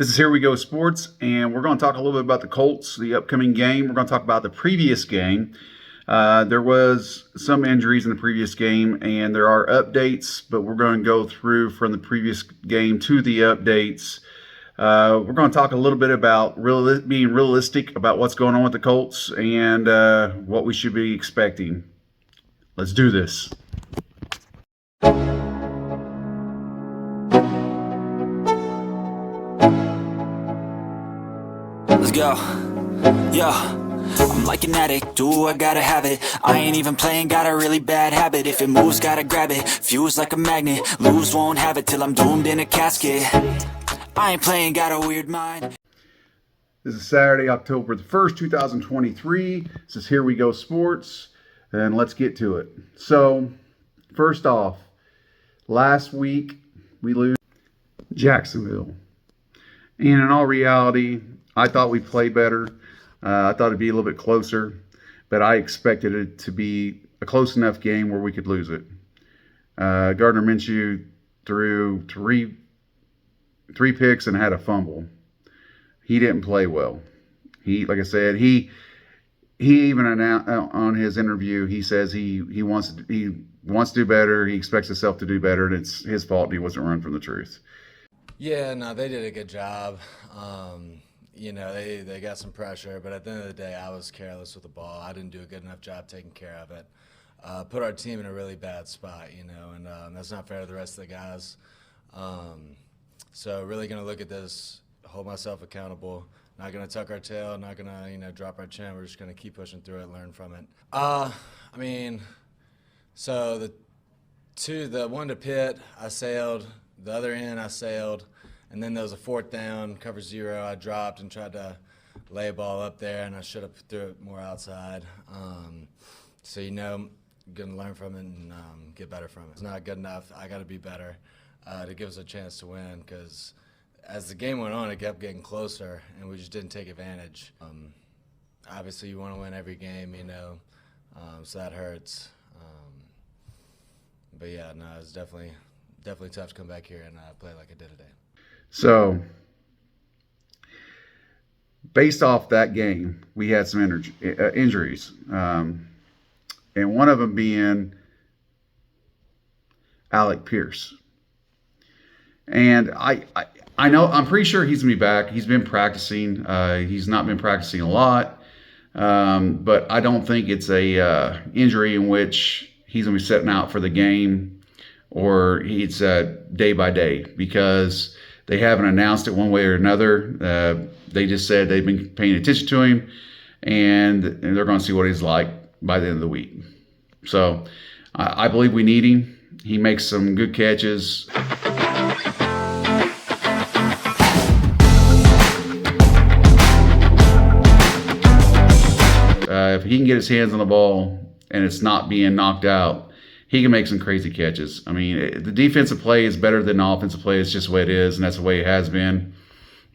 This is Here We Go Sports, and we're going to talk a little bit about the Colts, the upcoming game. We're going to talk about the previous game. There was some injuries in the previous game, and there are updates, but we're going to go through from the previous game to the updates. We're going to talk a little bit about being realistic about what's going on with the Colts and what we should be expecting. Let's do this. Let's go. Yo, I'm like an addict, do I gotta have it. I ain't even playing, got a really bad habit. If it moves, gotta grab it, fuse like a magnet. Lose, won't have it till I'm doomed in a casket. I ain't playing, got a weird mind. This is Saturday, October the 1st, 2023. This is Here We Go Sports, and let's get to it. So, first off, last week we lose Jacksonville. And in all reality, I thought we'd play better. I thought it'd be a little bit closer, but I expected it to be a close enough game where we could lose it. Gardner Minshew threw three picks and had a fumble. He didn't play well. Like I said, he even announced on his interview, he says he wants to do better. He expects himself to do better, and it's his fault and he wasn't running from the truth. Yeah, no, they did a good job. They got some pressure, but at the end of the day, I was careless with the ball. I didn't do a good enough job taking care of it. Put our team in a really bad spot, and that's not fair to the rest of the guys. So really going to look at this, hold myself accountable. Not going to tuck our tail, not going to drop our chin. We're just going to keep pushing through it, learn from it. So the one to Pitt, I sailed. The other end, I sailed. And then there was a fourth down, cover zero. I dropped and tried to lay a ball up there, and I should have threw it more outside. Going to learn from it and get better from it. It's not good enough. I got to be better to give us a chance to win, because as the game went on, it kept getting closer, and we just didn't take advantage. Obviously, you want to win every game, so that hurts. But yeah, no, it's definitely tough to come back here and play like I did today. So, based off that game, we had some injuries, and one of them being Alec Pierce. And I know, I'm pretty sure he's going to be back. He's been practicing. He's not been practicing a lot, but I don't think it's a injury in which he's going to be sitting out for the game, or he's day by day, because they haven't announced it one way or another. They just said they've been paying attention to him, and they're going to see what he's like by the end of the week. So I believe we need him. He makes some good catches. If he can get his hands on the ball and it's not being knocked out, he can make some crazy catches. I mean, the defensive play is better than the offensive play. It's just the way it is, and that's the way it has been.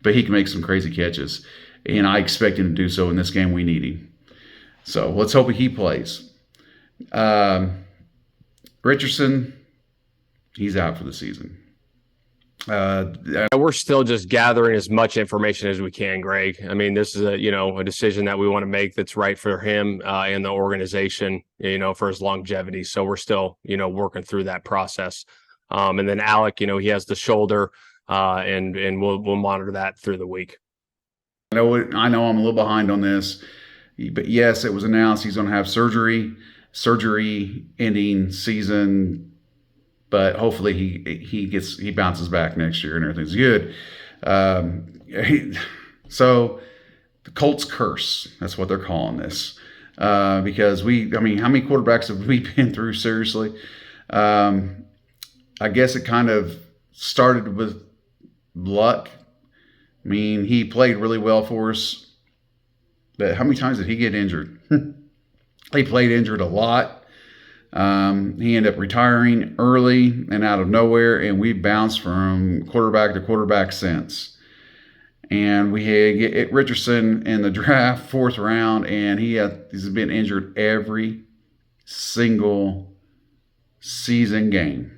But he can make some crazy catches, and I expect him to do so in this game. We need him. So let's hope he plays. Richardson, he's out for the season. We're still just gathering as much information as we can, Greg. I mean, this is a decision that we want to make that's right for him and the organization, for his longevity. So we're still, working through that process. And then Alec, he has the shoulder, and we'll monitor that through the week. I know I'm a little behind on this, but yes, it was announced he's going to have surgery ending season. But hopefully he bounces back next year and everything's good. So the Colts curse, that's what they're calling this. Because how many quarterbacks have we been through, seriously? I guess it kind of started with luck. I mean, he played really well for us. But how many times did he get injured? He played injured a lot. He ended up retiring early and out of nowhere, and we bounced from quarterback to quarterback since. And we had Richardson in the draft, 4th round, and he's been injured every single season game.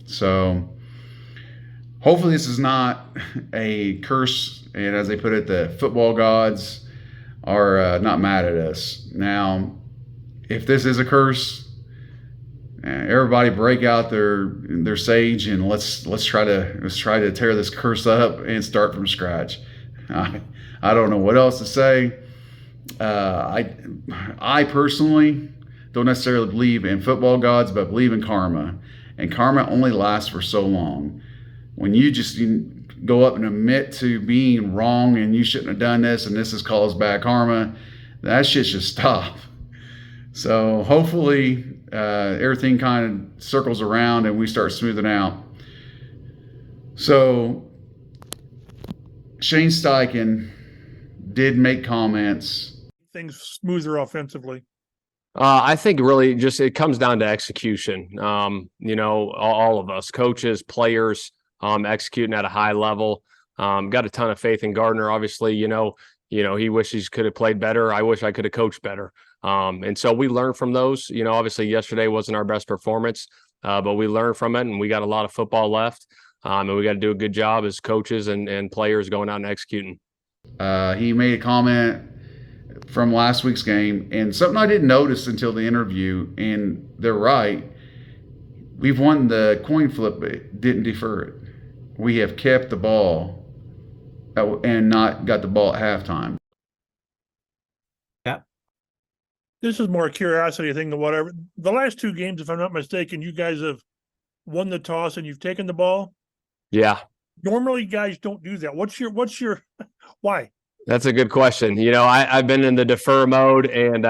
So hopefully this is not a curse. And as they put it, the football gods are not mad at us. Now, if this is a curse, everybody break out their sage and let's try to tear this curse up and start from scratch. I don't know what else to say. I personally don't necessarily believe in football gods, but I believe in karma. And karma only lasts for so long. When you just go up and admit to being wrong and you shouldn't have done this and this has caused bad karma, that shit should stop. So hopefully everything kind of circles around and we start smoothing out. So Shane Stiken did make comments. Things smoother offensively. I think really just it comes down to execution. All of us, coaches, players, executing at a high level. Got a ton of faith in Gardner. Obviously, he wishes he could have played better. I wish I could have coached better. And so we learned from those. Obviously yesterday wasn't our best performance, but we learned from it, and we got a lot of football left. And we got to do a good job as coaches and players going out and executing. He made a comment from last week's game, and something I didn't notice until the interview, and they're right. We've won the coin flip, but didn't defer it. We have kept the ball and not got the ball at halftime. Yeah. This is more a curiosity thing than whatever. The last two games, if I'm not mistaken, you guys have won the toss and you've taken the ball. Yeah. Normally guys don't do that. What's your why? That's a good question. I've been in the defer mode, and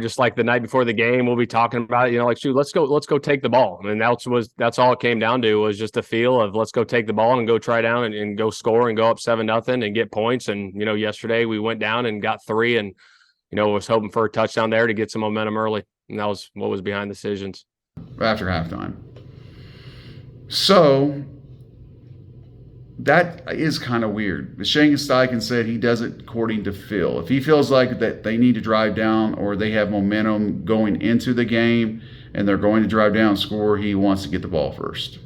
just like the night before the game, we'll be talking about it. Shoot, let's go take the ball. And that's all it came down to, was just a feel of let's go take the ball and go try down and go score and go up 7-0 and get points. And yesterday we went down and got 3, and was hoping for a touchdown there to get some momentum early, and that was what was behind the decisions after halftime. So that is kind of weird. Shane Stiken said he does it according to feel. If he feels like that they need to drive down or they have momentum going into the game and they're going to drive down and score, he wants to get the ball first.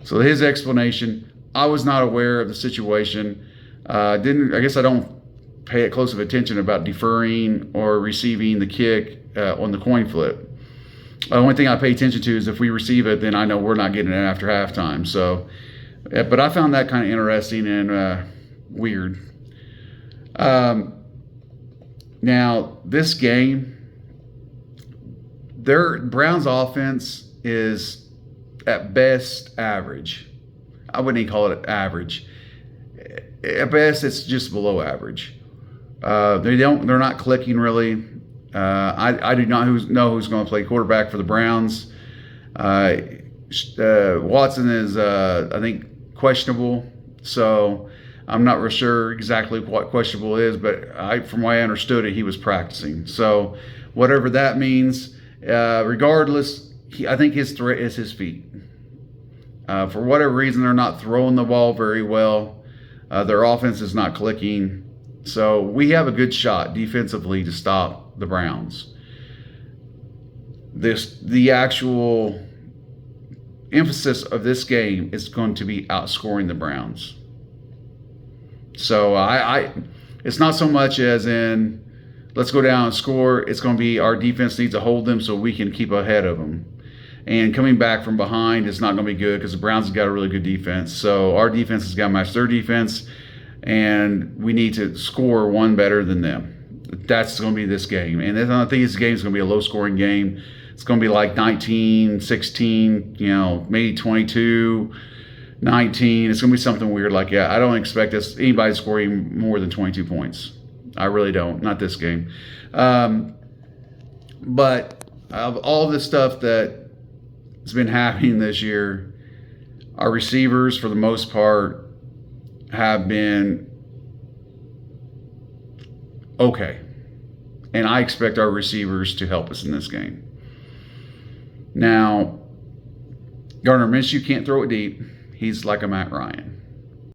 So his explanation, I was not aware of the situation. I guess I don't pay it close of attention about deferring or receiving the kick on the coin flip. The only thing I pay attention to is if we receive it, then I know we're not getting it after halftime. So, but I found that kind of interesting and weird. Now, this game, Browns offense is at best average. I wouldn't even call it average. At best, it's just below average. They're not clicking really. I do not know who's going to play quarterback for the Browns. Watson is, I think, questionable, so I'm not real sure exactly what questionable is, but from what I understood it, he was practicing. So whatever that means, regardless, I think his threat is his feet. For whatever reason, they're not throwing the ball very well. Their offense is not clicking. So we have a good shot defensively to stop the Browns. The actual emphasis of this game is going to be outscoring the Browns. So it's not so much as in let's go down and score. It's going to be our defense needs to hold them so we can keep ahead of them. And coming back from behind is not going to be good because the Browns have got a really good defense. So our defense has got to match their defense, and we need to score one better than them. That's going to be this game. And I think this game is going to be a low-scoring game. It's going to be like 19, 16, maybe 22, 19. It's going to be something weird like that. I don't expect anybody scoring more than 22 points. I really don't. Not this game. But of all the stuff that has been happening this year, our receivers, for the most part, have been okay. And I expect our receivers to help us in this game. Now, Gardner Minshew can't throw it deep. He's like a Matt Ryan.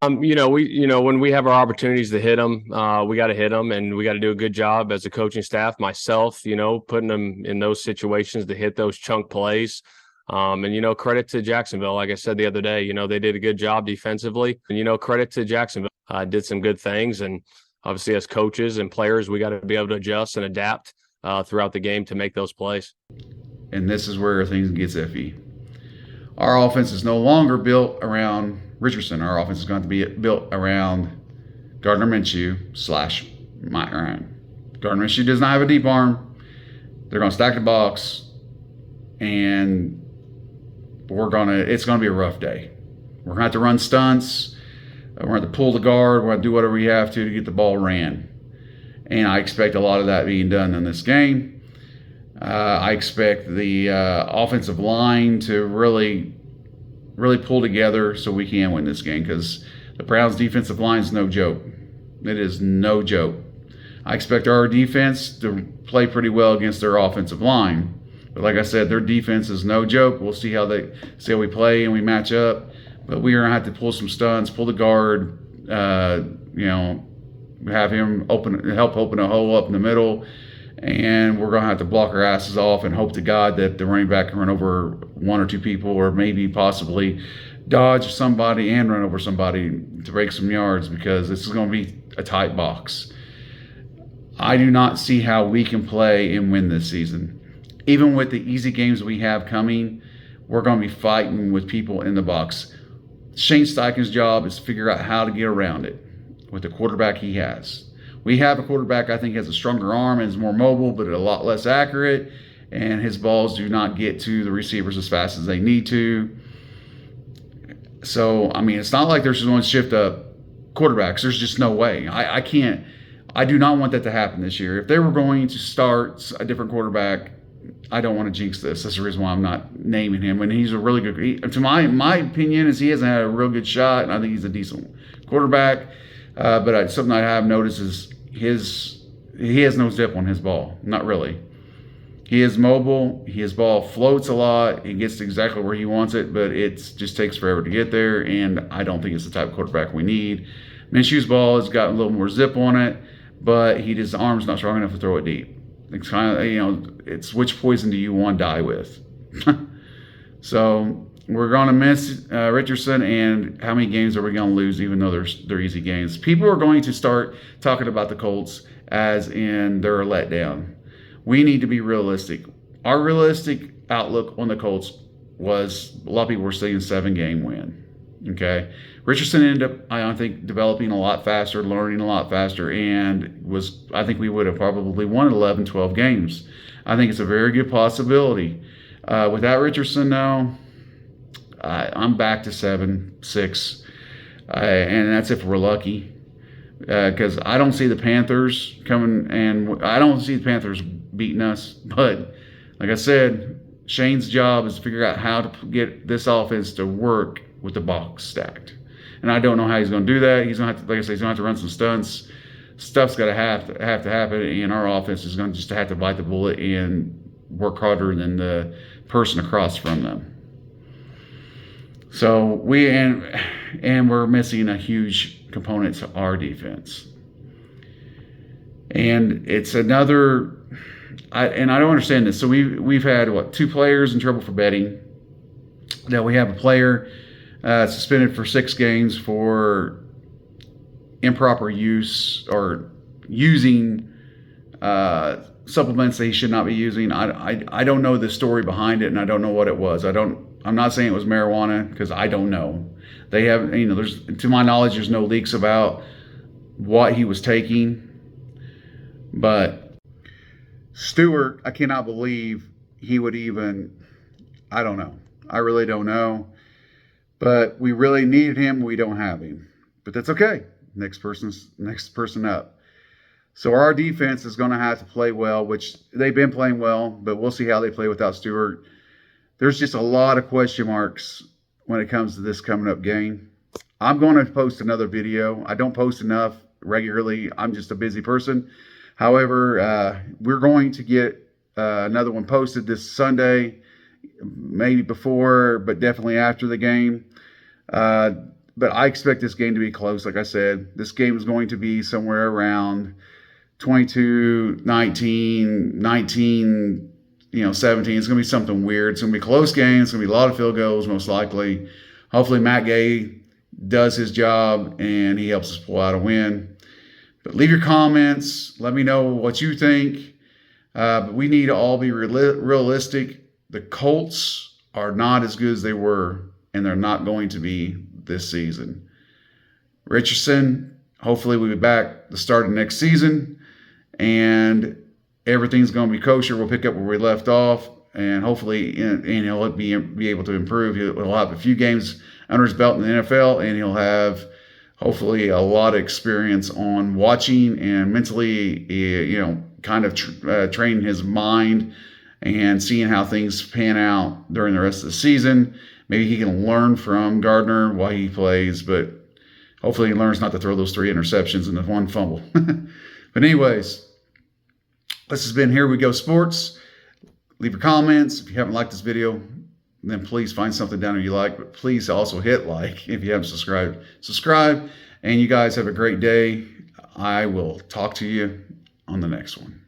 When we have our opportunities to hit them, we got to hit them, and we got to do a good job as a coaching staff, myself, putting them in those situations to hit those chunk plays. And credit to Jacksonville. Like I said the other day, they did a good job defensively. And credit to Jacksonville. Did some good things. And obviously, as coaches and players, we got to be able to adjust and adapt throughout the game to make those plays. And this is where things gets iffy. Our offense is no longer built around Richardson. Our offense is going to be built around Gardner Minshew / Matt Ryan. Gardner Minshew does not have a deep arm. They're going to stack the box, and it's going to be a rough day. We're going to have to run stunts. We're going to have to pull the guard. We're going to do whatever we have to get the ball ran. And I expect a lot of that being done in this game. I expect the offensive line to really pull together so we can win this game, because the Browns' defensive line is no joke. It is no joke. I expect our defense to play pretty well against their offensive line. But like I said, their defense is no joke. We'll see how we play and we match up. But we are going to have to pull some stunts, pull the guard, have him help open a hole up in the middle. And we're going to have to block our asses off and hope to God that the running back can run over one or two people, or maybe possibly dodge somebody and run over somebody to break some yards, because this is going to be a tight box. I do not see how we can play and win this season. Even with the easy games we have coming, we're going to be fighting with people in the box. Shane Stiken's job is to figure out how to get around it with the quarterback he has. We have a quarterback I think has a stronger arm and is more mobile, but a lot less accurate, and his balls do not get to the receivers as fast as they need to. So, it's not like they're just going to shift up quarterbacks. There's just no way. I do not want that to happen this year. If they were going to start a different quarterback, I don't want to jinx this. That's the reason why I'm not naming him. And he's a really good, to my opinion, is he hasn't had a real good shot, and I think he's a decent quarterback. But something I have noticed is he has no zip on his ball. Not really. He is mobile. His ball floats a lot. He gets to exactly where he wants it, but it just takes forever to get there, and I don't think it's the type of quarterback we need. Minshew's ball has got a little more zip on it, but his arm's not strong enough to throw it deep. It's kind of, it's which poison do you want to die with? So we're going to miss Richardson, and how many games are we going to lose, even though they're easy games? People are going to start talking about the Colts as in they're a letdown. We need to be realistic. Our realistic outlook on the Colts was, a lot of people were saying 7-game win. Okay? Richardson ended up, I think, developing a lot faster, learning a lot faster, and I think we would have probably won 11, 12 games. I think it's a very good possibility. Without Richardson, though, I'm back to 7, 6, and that's if we're lucky. Because I don't see the Panthers coming, and I don't see the Panthers beating us. But like I said, Shane's job is to figure out how to get this offense to work with the box stacked. And I don't know how he's going to do that. He's going to have to, like I said, he's going to have to run some stunts. Stuff's got to have to happen, and our offense is going to just have to bite the bullet and work harder than the person across from them. So we're missing a huge component to our defense. And it's another, I don't understand this. So we've had 2 players in trouble for betting. Now we have a player suspended for 6 games for improper use or using supplements that he should not be using. I don't know the story behind it, and I don't know what it was. I'm not saying it was marijuana, because I don't know. They have, to my knowledge, there's no leaks about what he was taking. But Stewart, I cannot believe he would even, I don't know. I really don't know. But we really needed him. We don't have him. But that's okay. Next person up. So our defense is going to have to play well, which they've been playing well, but we'll see how they play without Stewart. There's just a lot of question marks when it comes to this coming up game. I'm going to post another video. I don't post enough regularly. I'm just a busy person. However, we're going to get another one posted this Sunday, maybe before, but definitely after the game. But I expect this game to be close. Like I said, this game is going to be somewhere around 22-19, 17. It's going to be something weird. It's going to be a close game. It's going to be a lot of field goals, most likely. Hopefully, Matt Gay does his job and he helps us pull out a win. But leave your comments. Let me know what you think. But we need to all be realistic. The Colts are not as good as they were, and they're not going to be this season. Richardson, hopefully we'll be back the start of next season, and everything's going to be kosher. We'll pick up where we left off, and hopefully and he'll be able to improve. He'll have a few games under his belt in the NFL, and he'll have hopefully a lot of experience on watching and mentally, kind of training his mind and seeing how things pan out during the rest of the season. Maybe he can learn from Gardner while he plays, but hopefully he learns not to throw those 3 interceptions and the 1 fumble. But anyways, this has been Here We Go Sports. Leave your comments. If you haven't liked this video, then please find something down there you like. But please also hit like if you haven't subscribed. Subscribe, and you guys have a great day. I will talk to you on the next one.